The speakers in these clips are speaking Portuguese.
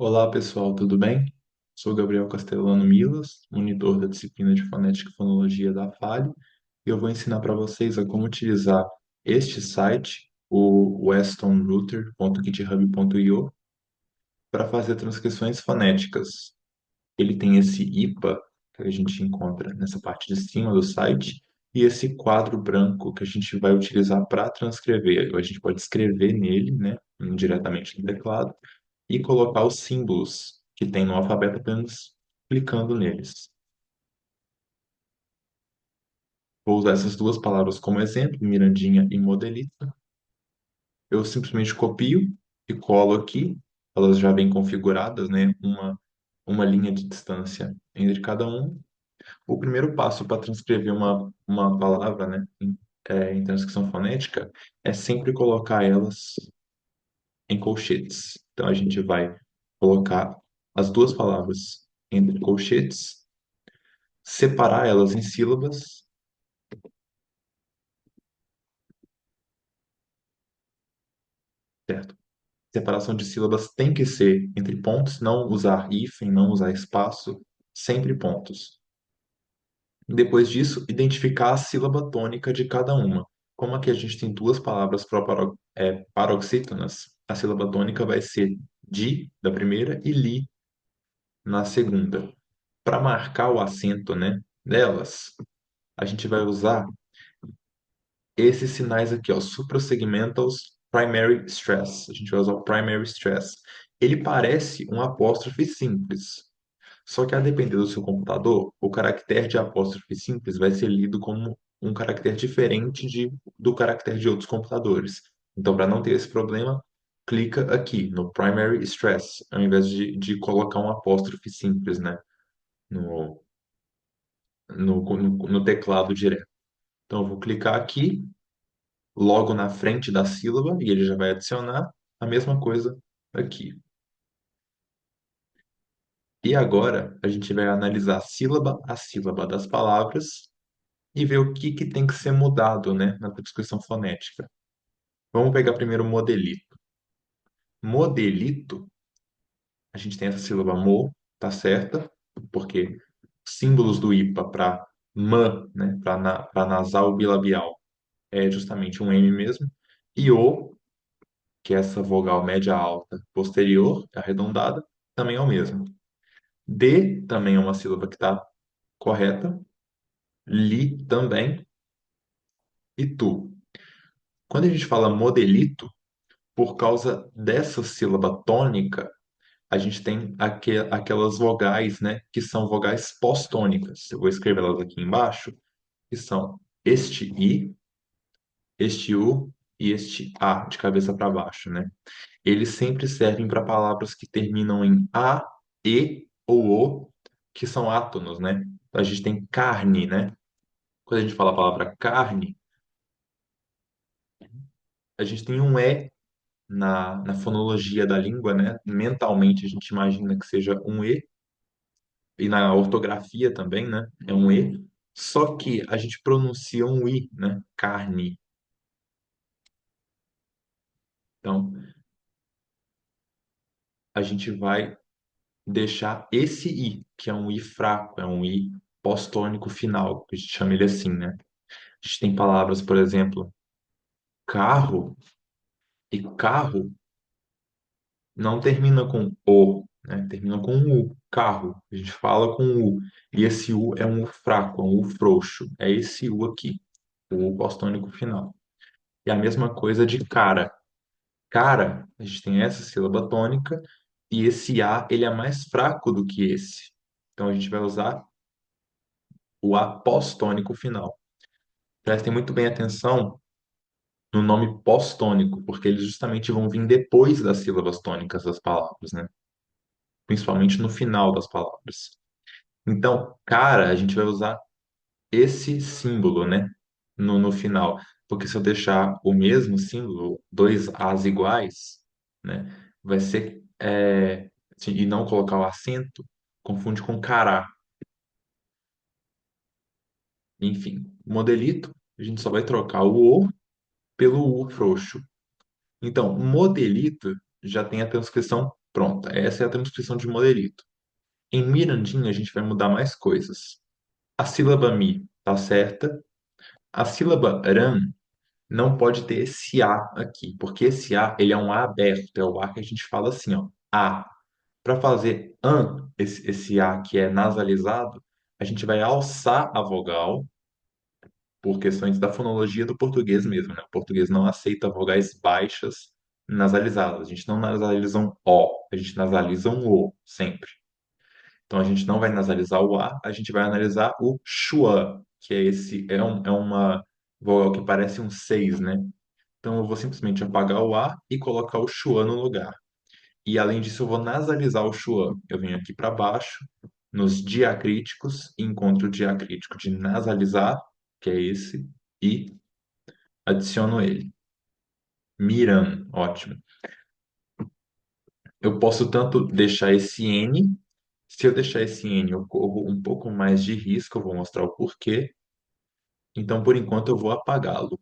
Olá, pessoal, tudo bem? Sou Gabriel Castellano Milas, monitor da disciplina de Fonética e Fonologia da Fale, e eu vou ensinar para vocês a como utilizar este site, o westonrouter.github.io, para fazer transcrições fonéticas. Ele tem esse IPA que a gente encontra nessa parte de cima do site e esse quadro branco que a gente vai utilizar para transcrever. A gente pode escrever nele, né, diretamente no teclado e colocar os símbolos que tem no alfabeto apenas clicando neles. Vou usar essas duas palavras como exemplo, Mirandinha e Modelito. Eu simplesmente copio e colo aqui. Elas já vêm configuradas, né? Uma linha de distância entre cada um. O primeiro passo para transcrever uma palavra, né, em transcrição fonética, é sempre colocar elas em colchetes. Então a gente vai colocar as duas palavras entre colchetes, separar elas em sílabas, certo? Separação de sílabas tem que ser entre pontos, não usar hífen, não usar espaço, sempre pontos. Depois disso, identificar a sílaba tônica de cada uma. Como aqui a gente tem duas palavras paroxítonas, a sílaba tônica vai ser di da primeira e li na segunda. Para marcar o acento, né, delas, a gente vai usar esses sinais aqui, ó, suprasegmentals primary stress. A gente vai usar o primary stress. Ele parece um apóstrofe simples, só que a depender do seu computador, o caractere de apóstrofe simples vai ser lido como um caractere diferente do caractere de outros computadores. Então, para não ter esse problema, clica aqui no primary stress, ao invés de colocar um apóstrofe simples, né, no, no teclado direto. Então, eu vou clicar aqui logo na frente da sílaba e ele já vai adicionar a mesma coisa aqui. E agora a gente vai analisar sílaba a sílaba das palavras e ver o que tem que ser mudado, né, na transcrição fonética. Vamos pegar primeiro o modelito. Modelito, a gente tem essa sílaba mo, tá certa? Porque símbolos do IPA para man, né, para nasal bilabial, é justamente um M mesmo. E o, que é essa vogal média alta posterior, arredondada, também é o mesmo. D também é uma sílaba que está correta. Li também. E tu. Quando a gente fala modelito, por causa dessa sílaba tônica, a gente tem aquelas vogais, né, que são vogais pós-tônicas. Eu vou escrever elas aqui embaixo, que são este I, este U e este A, de cabeça para baixo, né? Eles sempre servem para palavras que terminam em A, E ou O, que são átonos, né? Então, a gente tem carne, né? Quando a gente fala a palavra carne, a gente tem um E na fonologia da língua, né? Mentalmente a gente imagina que seja um E, e na ortografia também, né? É um E, só que a gente pronuncia um I, né? Carne. Então, a gente vai deixar esse I, que é um I fraco, é um I pós-tônico final, que a gente chama ele assim, né? A gente tem palavras, por exemplo, carro, e carro não termina com o, né? Termina com um U, carro. A gente fala com U. E esse U é um U fraco, é um U frouxo. É esse U aqui, o U pós-tônico final. E a mesma coisa de cara. Cara, a gente tem essa sílaba tônica e esse A, ele é mais fraco do que esse. Então a gente vai usar o A pós-tônico final. Prestem muito bem atenção no nome pós-tônico, porque eles justamente vão vir depois das sílabas tônicas das palavras, né? Principalmente no final das palavras. Então, cara, a gente vai usar esse símbolo, né? No final. Porque se eu deixar o mesmo símbolo, dois As iguais, né? Vai ser. E não colocar o acento, confunde com cará. Enfim, modelito, a gente só vai trocar o O pelo U frouxo. Então, modelito já tem a transcrição Pronto, essa é a transcrição de molerito. Em Mirandinha, a gente vai mudar mais coisas. A sílaba mi tá certa. A sílaba ran não pode ter esse A aqui, porque esse A, ele é um A aberto, é o A que a gente fala assim, ó, A. Para fazer esse A que é nasalizado, a gente vai alçar a vogal por questões da fonologia do português mesmo, né? O português não aceita vogais baixas nasalizadas. A gente não nasaliza um O, a gente nasaliza um O sempre. Então a gente não vai nasalizar o A, a gente vai analisar o schwa, que é é uma vogal que parece um 6, né? Então eu vou simplesmente apagar o A e colocar o schwa no lugar. E além disso, eu vou nasalizar o schwa. Eu venho aqui para baixo, nos diacríticos, e encontro o diacrítico de nasalizar, que é esse, e adiciono ele. Miran, ótimo. Eu posso tanto deixar esse N, se eu deixar esse N, eu corro um pouco mais de risco, eu vou mostrar o porquê. Então, por enquanto, eu vou apagá-lo.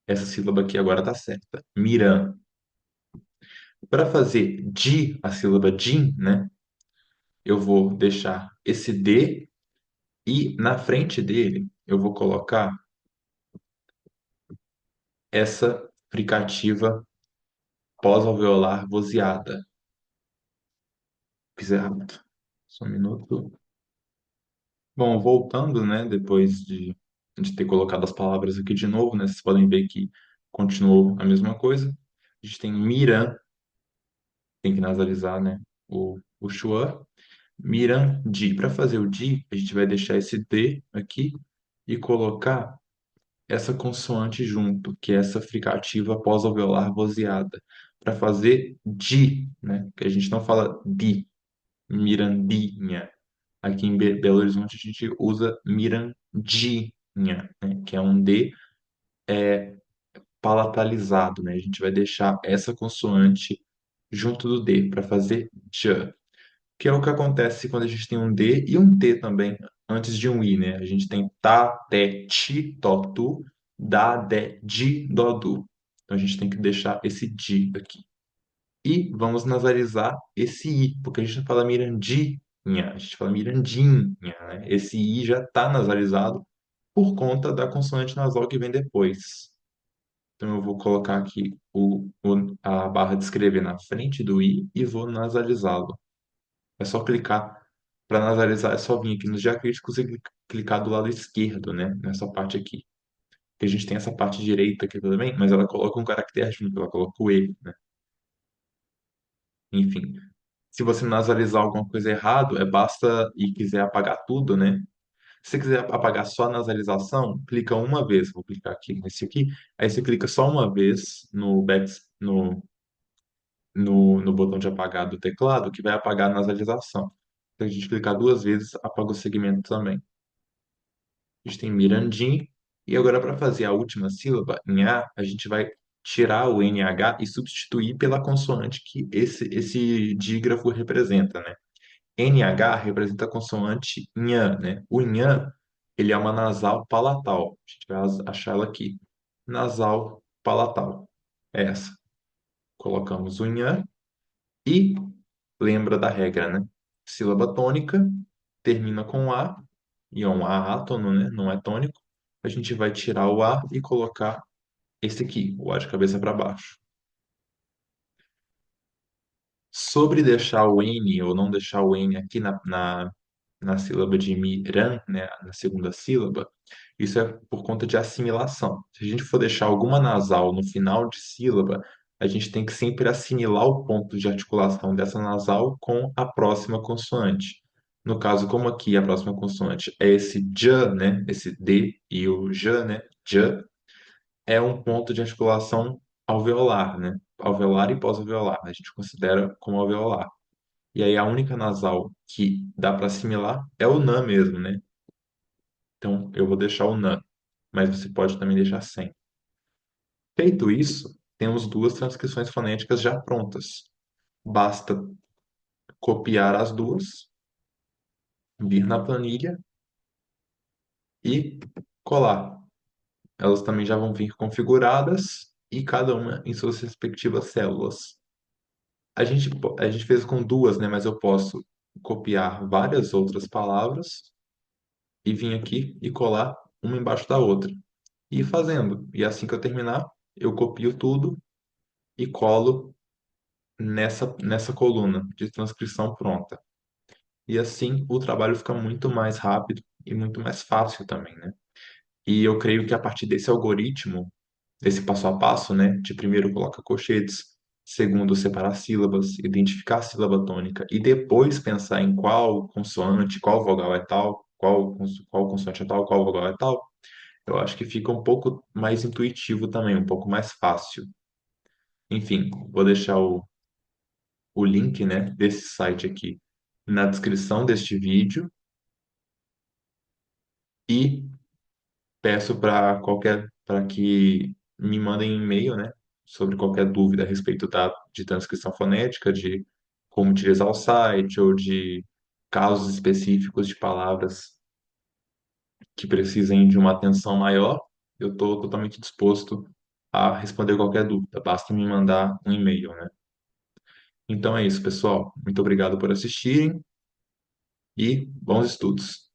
Essa sílaba aqui agora está certa. Miran. Para fazer di, a sílaba din, né? Eu vou deixar esse D e na frente dele eu vou colocar essa fricativa pós-alveolar vozeada. Fiz errado. Só um minuto. Bom, voltando, né, de ter colocado as palavras aqui de novo, né, vocês podem ver que continuou a mesma coisa. A gente tem Miran, tem que nasalizar, né, o schwa. Mirandi. Para fazer o di, a gente vai deixar esse D aqui e colocar essa consoante junto, que é essa fricativa pós-alveolar vozeada. Para fazer di, né, que a gente não fala di, Mirandinha. Aqui em Belo Horizonte a gente usa Mirandinha, né? Que é um D palatalizado, né? A gente vai deixar essa consoante junto do D para fazer j, que é o que acontece quando a gente tem um D e um T também antes de um I, né? A gente tem tá, té, ti, tó, tu, dá, dé, di, dó, du. Então a gente tem que deixar esse di aqui. E vamos nasalizar esse I, porque a gente não fala Mirandinha, a gente fala Mirandinha, né? Esse I já está nasalizado por conta da consoante nasal que vem depois. Então eu vou colocar aqui a barra de escrever na frente do I e vou nasalizá-lo. É só clicar. Para nasalizar, é só vir aqui nos diacríticos e clicar do lado esquerdo, né? Nessa parte aqui. Porque a gente tem essa parte direita aqui também, mas ela coloca um caractere junto, ela coloca o E, né? Enfim. Se você nasalizar alguma coisa errado, basta e quiser apagar tudo, né? Se você quiser apagar só a nasalização, clica uma vez. Vou clicar aqui nesse aqui. Aí você clica só uma vez no botão de apagar do teclado, que vai apagar a nasalização. Se a gente clicar duas vezes, apaga o segmento também. A gente tem Mirandim. E agora, para fazer a última sílaba, em A, a gente vai tirar o NH e substituir pela consoante que esse dígrafo representa, né? NH representa a consoante nhan, né? O nhan, ele é uma nasal palatal. A gente vai achar ela aqui. Nasal palatal. É essa. Colocamos o nhan e lembra da regra, né? Sílaba tônica termina com A e é um A átono, né? Não é tônico. A gente vai tirar o A e colocar esse aqui, o A de cabeça para baixo. Sobre deixar o N ou não deixar o N aqui na sílaba de miran, né, na segunda sílaba, isso é por conta de assimilação. Se a gente for deixar alguma nasal no final de sílaba, a gente tem que sempre assimilar o ponto de articulação dessa nasal com a próxima consoante. No caso, como aqui a próxima consoante é esse j, né, esse D e o j, né, j, é um ponto de articulação alveolar, né, alveolar e pós-alveolar. A gente considera como alveolar. E aí a única nasal que dá para assimilar é o NA mesmo, né? Então eu vou deixar o NA, mas você pode também deixar sem. Feito isso, temos duas transcrições fonéticas já prontas. Basta copiar as duas, vir na planilha e colar. Elas também já vão vir configuradas e cada uma em suas respectivas células. a gente fez com duas, né? Mas eu posso copiar várias outras palavras e vir aqui e colar uma embaixo da outra. E ir fazendo. E assim que eu terminar, eu copio tudo e colo nessa coluna de transcrição pronta. E assim o trabalho fica muito mais rápido e muito mais fácil também, né? E eu creio que a partir desse algoritmo, desse passo a passo, né, de primeiro colocar colchetes, segundo separar sílabas, identificar a sílaba tônica e depois pensar em qual consoante, qual vogal é tal, qual consoante é tal, qual vogal é tal, eu acho que fica um pouco mais intuitivo também, um pouco mais fácil. Enfim, vou deixar o link, né, desse site aqui na descrição deste vídeo e peço para que me mandem um e-mail, né, sobre qualquer dúvida a respeito de transcrição fonética, de como utilizar o site ou de casos específicos de palavras que precisem de uma atenção maior. Eu estou totalmente disposto a responder qualquer dúvida. Basta me mandar um e-mail, né? Então é isso, pessoal. Muito obrigado por assistirem e bons estudos.